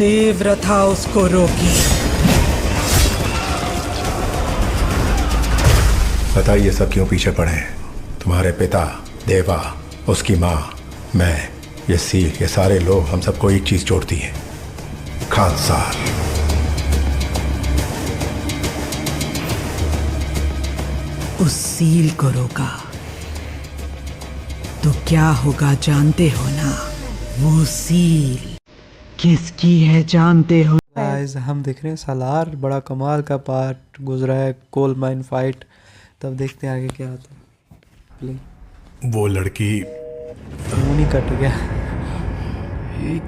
देवव्रता उसको रोकी। बताइए सब क्यों पीछे पड़े हैं? तुम्हारे पिता, देवा, उसकी माँ, मैं, ये सील, ये सारे लोग, हम सबको एक चीज जोड़ती है, खानसार। उस सील को रोका तो क्या होगा जानते हो ना? वो सील किसकी है जानते हो? गाइस हम देख रहे हैं सालार, बड़ा कमाल का पार्ट गुजरा है, कोल माइन फाइट। तब देखते हैं आगे क्या होता है। प्ले वो लड़की मुंह नहीं कट गया।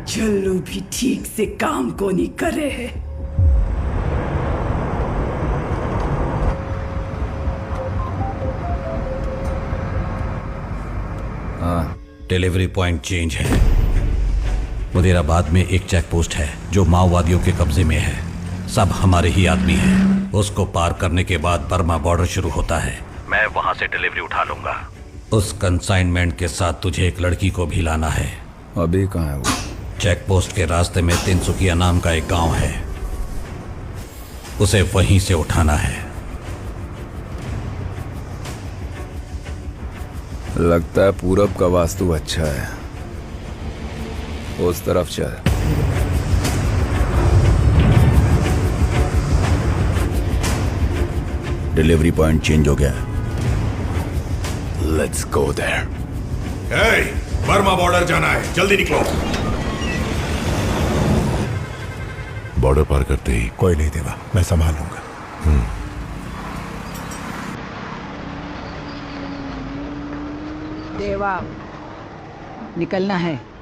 जल्लू भी ठीक से काम को नहीं करे है। हाँ, डिलीवरी पॉइंट चेंज है। मुदीराबाद में एक चेक पोस्ट है जो माओवादियों के कब्जे में है। सब हमारे ही आदमी हैं। उसको पार करने के बाद बर्मा बॉर्डर शुरू होता है। मैं वहां से डिलीवरी उठा लूंगा। उस कंसाइनमेंट के साथ तुझे एक लड़की को भी लाना है। अभी कहाँ है वो? चेक पोस्ट के रास्ते में तिनसुकिया नाम का एक गांव है, उसे वहीं से उठाना है। लगता है पूरब का वास्तु अच्छा है, उस तरफ चल। डिलीवरी पॉइंट चेंज हो गया। Let's go there. Burma border जाना है, जल्दी निकलो। बॉर्डर पार करते ही कोई नहीं देवा, मैं संभाल लूंगा। देवा, निकलना है।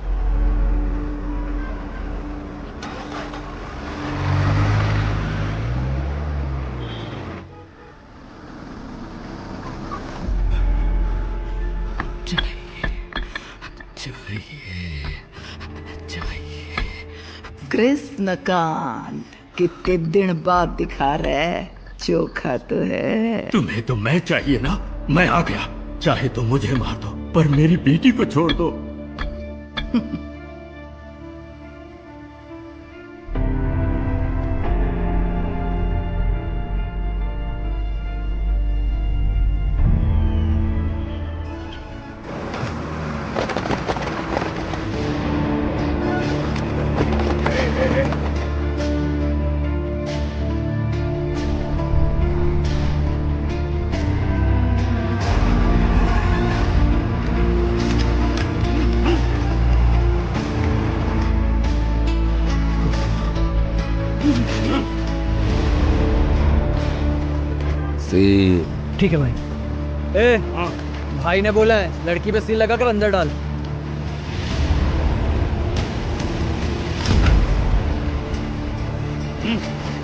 कृष्णकांत कितने दिन बाद दिखा रहे, चोखा तो है। तुम्हें तो मैं चाहिए ना, मैं आ गया। चाहे तो मुझे मार दो, पर मेरी बेटी को छोड़ दो। ठीक है भाई। भाई ने बोला है लड़की पे सील लगाकर अंदर डाल।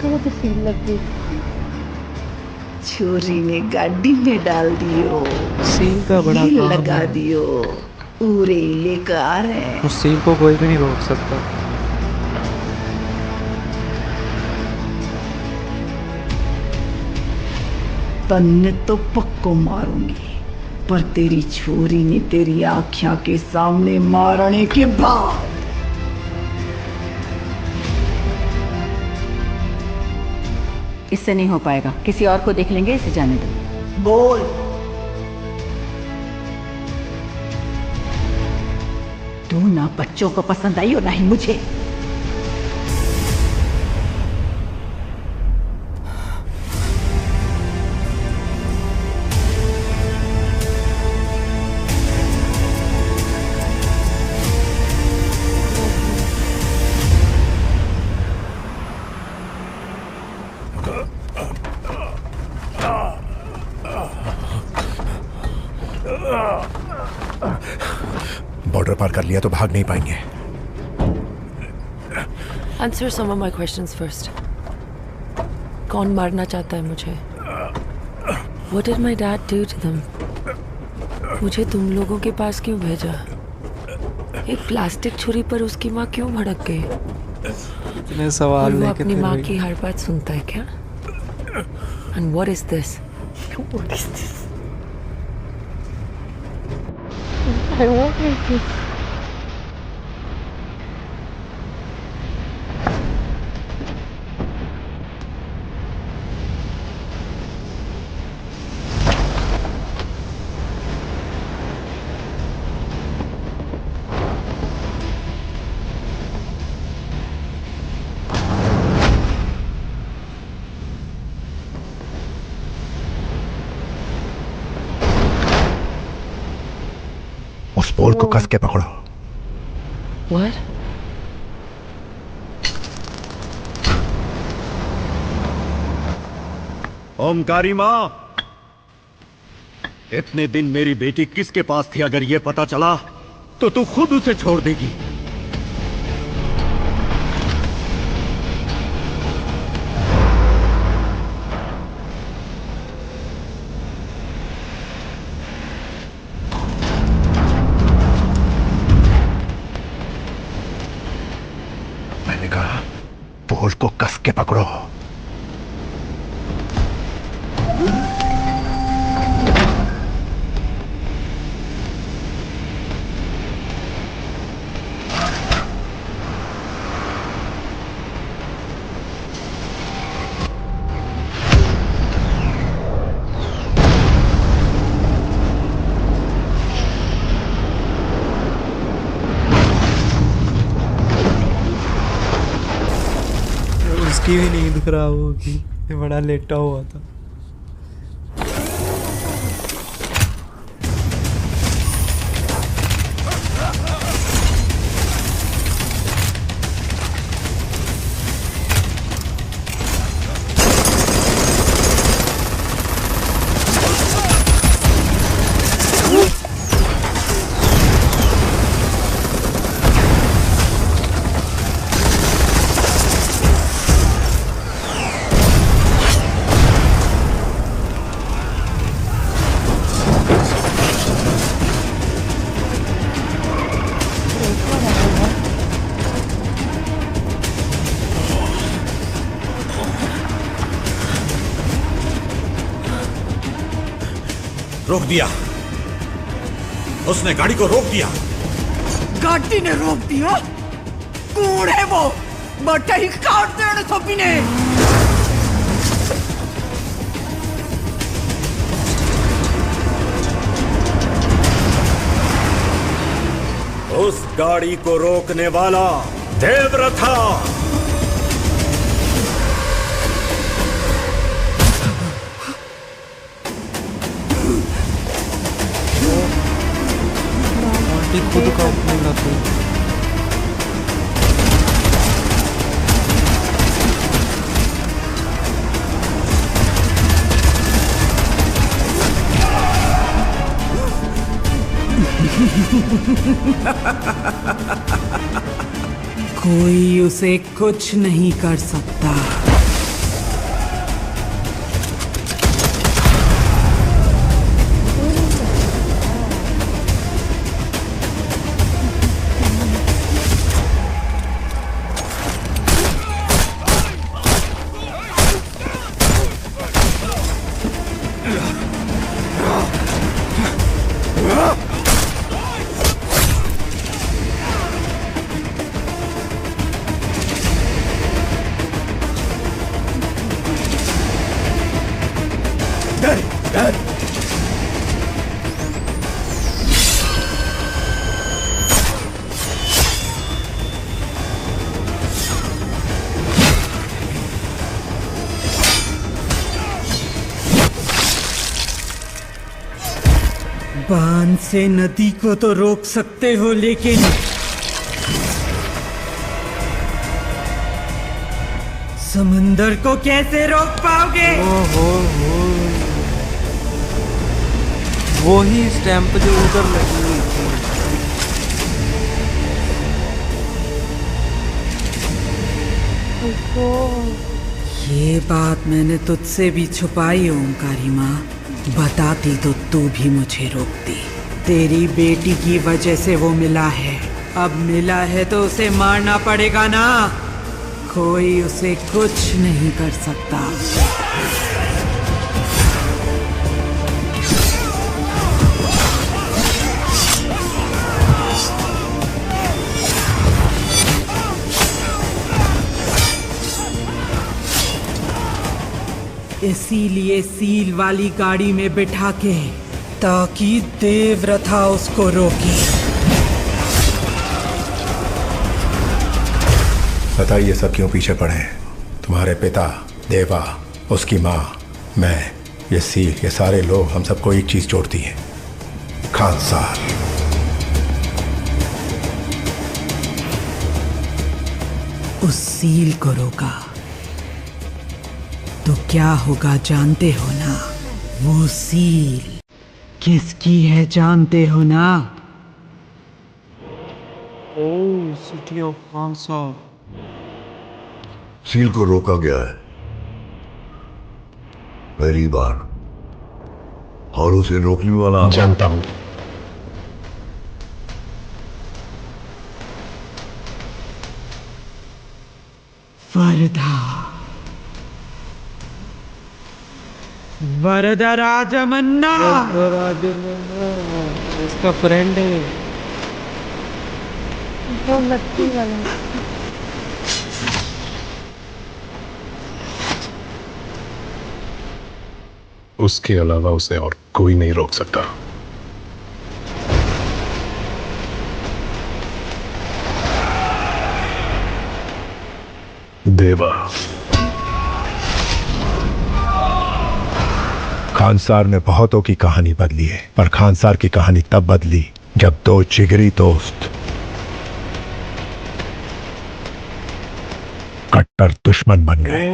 कहाँ पे सील लग गई? छोरी ने गाड़ी में डाल दियो, सील का बड़ा सील काम लगा है। दियो, पूरे लेकर आ रहे हैं। उस सील को कोई भी नहीं रोक सकता। तन्ने तो पक्को मारूंगी, पर तेरी छोरी ने तेरी आँखियां के सामने मारने के बाद इससे नहीं हो पाएगा, किसी और को देख लेंगे, इसे जाने दो। बोल। तू ना बच्चों को पसंद आई और ना ही मुझे। बॉर्डर पार कर लिया तो भाग नहीं पाएंगे। Answer some of my questions first. कौन मारना चाहता है मुझे? What did my dad do to them? मुझे तुम लोगों के पास क्यों भेजा? एक प्लास्टिक छुरी पर उसकी माँ क्यों भड़क गई? इतने सवाल और वो लेके अपनी फिर माँ भी- की हर बात सुनता है क्या? And what is this? What is this? I want this. पोल को कस के पकड़ो। What? ओमकारी माँ, इतने दिन मेरी बेटी किसके पास थी? अगर ये पता चला तो तू खुद उसे छोड़ देगी। मैंने कहा पोल को कस के पकड़ो। उसकी भी नहीं दिख रहा वो भी, ये बड़ा लेटा हुआ था। रोक दिया, उसने गाड़ी को रोक दिया। गाड़ी ने रोक दिया? कौन है वो? बट्टा ही काट देने सभी ने। उस गाड़ी को रोकने वाला देवरथा। खुद कांपने लगा। कोई उसे कुछ नहीं कर सकता। बांध से नदी को तो रोक सकते हो, लेकिन समंदर को कैसे रोक पाओगे? ओहो, वो ही स्टैंप जो उधर लगी हुई थी। ये बात मैंने तुझसे भी छुपाई ओमकारी माँ। बताती तो तू भी मुझे रोकती। तेरी बेटी की वजह से वो मिला है, अब मिला है तो उसे मारना पड़ेगा ना। कोई उसे कुछ नहीं कर सकता। इसीलिए सील वाली गाड़ी में बिठा के, ताकि देवरथा उसको रोके। बताइए सब क्यों पीछे पड़े हैं? तुम्हारे पिता, देवा, उसकी माँ, मैं, ये सील, ये सारे लोग हम सबको एक चीज जोड़ती है, खानसार। उस सील को रोका तो क्या होगा जानते हो ना? वो सील किसकी है जानते हो ना? ओह सिटी ऑफ खानसा। सील को रोका गया है पहली बार, और उसे रोकने वाला जानता हूं। वरदा राजमन्ना। इसका फ्रेंड है वो लत्ती वाला। उसके अलावा उसे और कोई नहीं रोक सकता। देवा। खानसार ने बहुतों की कहानी बदली है, पर खानसार की कहानी तब बदली जब दो जिगरी दोस्त कट्टर दुश्मन बन गए।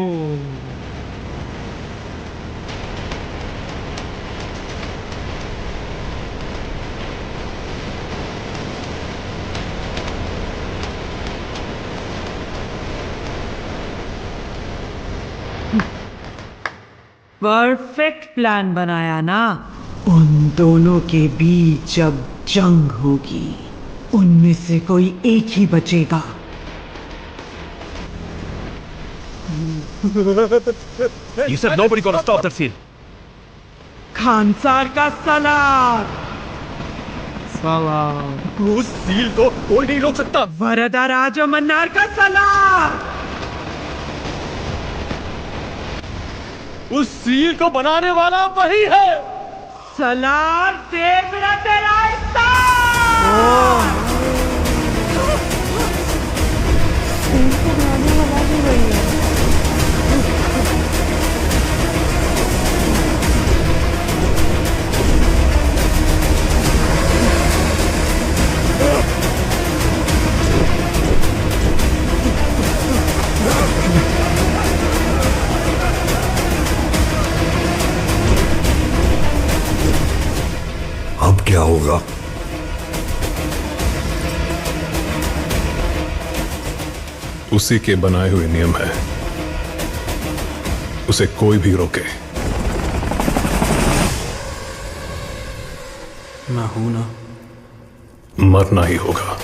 परफेक्ट प्लान बनाया ना? उन दोनों के बीच जब जंग होगी, उनमें से कोई एक ही बचेगा। You said nobody gonna stop that seal. Khansaar का सलार। उस सील को कोई नहीं रोक सकता। वरदा राजमन्नार का सलार। उस सील को बनाने वाला वही है। सलार देवरा तेरा हिस्सा। अब क्या होगा? उसी के बनाए हुए नियम है, उसे कोई भी रोके। मैं हूं ना। मरना ही होगा।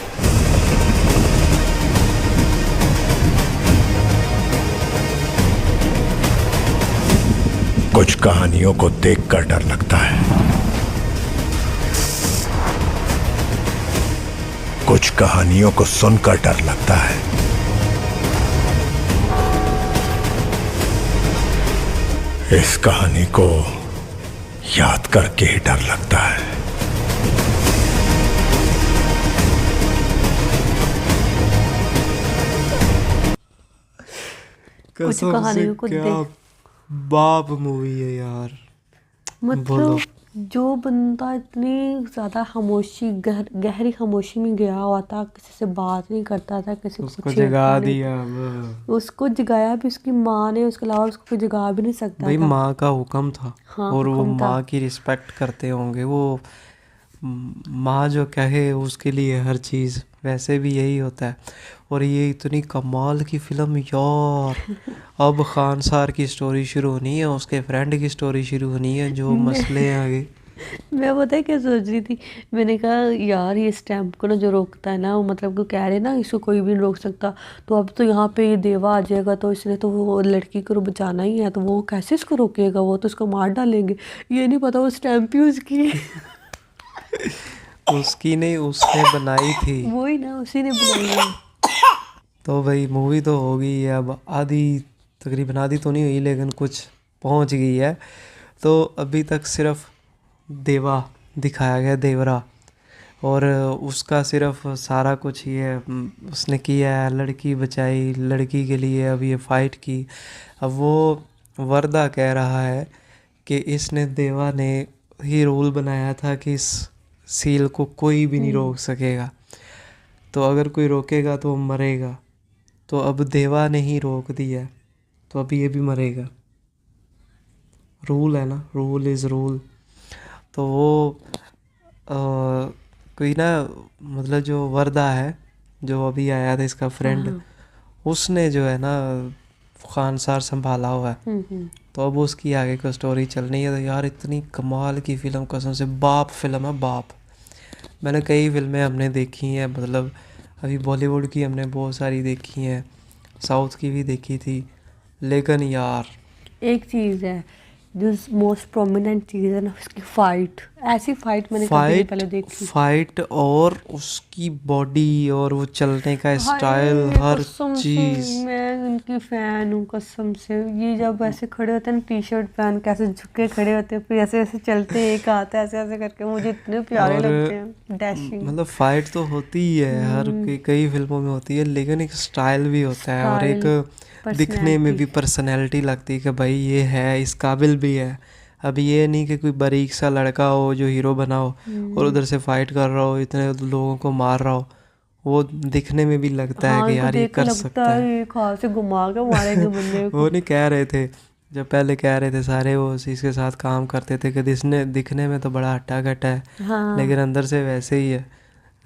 कुछ कहानियों को देखकर डर लगता है, कुछ कहानियों को सुनकर डर लगता है। इस कहानी को याद करके ही डर लगता है। कुछ कहानियों को क्या देख बाप मूवी है यार। मतलब जो बंदा इतनी ज़्यादा खामोशी गहरी खामोशी में गया हुआ था, किसी से बात नहीं करता था, किसी उसको जगा दिया। उसको जगाया भी उसकी माँ ने, उसके अलावा उसको कोई जगा भी नहीं सकता भाई था। माँ का हुक्म था। हाँ, और वो हुक्म था। माँ की रिस्पेक्ट करते होंगे। वो माँ जो कहे उसके लिए हर चीज़, वैसे भी यही होता है। और ये इतनी कमाल की फिल्म यार। अब खानसार की स्टोरी शुरू होनी है, उसके फ्रेंड की स्टोरी शुरू होनी है, जो मसले हैं आगे। मैं पता है क्या सोच रही थी, मैंने कहा यार ये स्टैम्प को ना जो रोकता है ना, वो मतलब को कह रहे ना इसको कोई भी नहीं रोक सकता, तो अब तो यहाँ पे ये देवा आ जाएगा, तो इसने तो वो लड़की को बचाना ही है, तो वो कैसे इसको रोकेगा? वो तो इसको मार डालेंगे। ये नहीं पता वो स्टैम्प ही उसकी उसकी नहीं, उसने बनाई थी। वही ना, उसी ने बनाई है। तो भाई मूवी तो हो गई है, अब आधी तकरीबन आधी तो नहीं हुई, लेकिन कुछ पहुंच गई है। तो अभी तक सिर्फ देवा दिखाया गया, देवरा, और उसका सिर्फ सारा कुछ ये उसने किया है, लड़की बचाई, लड़की के लिए अब ये फ़ाइट की। अब वो वरदा कह रहा है कि इसने, देवा ने ही रूल बनाया था कि इस सील को कोई भी नहीं रोक सकेगा, तो अगर कोई रोकेगा तो वो मरेगा। तो अब देवा ने ही रोक दिया है, तो अब ये भी मरेगा। रूल है ना, रूल इज़ रूल। तो वो कोई ना, मतलब जो वर्दा है, जो अभी आया था इसका फ्रेंड, उसने जो है ना खानसार संभाला हुआ है। तो अब उसकी आगे की स्टोरी चल रही है। तो यार इतनी कमाल की फ़िल्म, कसम से बाप फिल्म है, बाप। मैंने कई फिल्में हमने देखी हैं, मतलब अभी बॉलीवुड की हमने बहुत सारी देखी हैं, साउथ की भी देखी थी, लेकिन यार एक चीज़ है जो मोस्ट प्रोमिनेंट चीज़ है ना, उसकी फाइट। ऐसी फाइट मैंने कभी नहीं पहले देखी। फाइट और उसकी बॉडी और वो चलने का स्टाइल, हर चीज़। मैं उनकी फ़ैन हूँ कसम से। ये जब ऐसे खड़े होते हैं ना, टी शर्ट पहन के ऐसे झुके खड़े होते हैं, फिर ऐसे ऐसे चलते हैं, एक आता है ऐसे ऐसे करके, मुझे इतने प्यारे लगते हैं। डैशिंग, मतलब फाइट तो होती ही है, हर कई फिल्मों में होती है, लेकिन एक स्टाइल भी होता है और एक दिखने में भी पर्सनैलिटी लगती है कि भाई ये है, इस काबिल भी है। अब ये नहीं कि कोई बारीक सा लड़का हो जो हीरो बना हो और उधर से फाइट कर रहा हो, इतने लोगों को मार रहा हो, वो दिखने में भी लगता है कि यार ये कर सकता है। एक हाथ से घुमा के मारेंगे बंदे को। वो नहीं कह रहे थे, जब पहले कह रहे थे सारे वो इसके साथ काम करते थे कि दिखने में तो बड़ा हट्टा कट्टा है, लेकिन अंदर से वैसे ही है।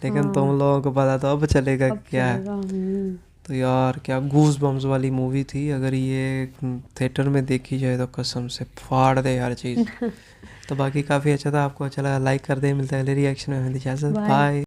लेकिन तुम लोगों को पता तो अब चलेगा क्या है। तो यार क्या गूज बम्स वाली मूवी थी। अगर ये थिएटर में देखी जाए तो कसम से फाड़ दे हर चीज़। तो बाकी काफ़ी अच्छा था, आपको अच्छा लगा लाइक कर दे। मिलता है अगले रिएक्शन में। बाय।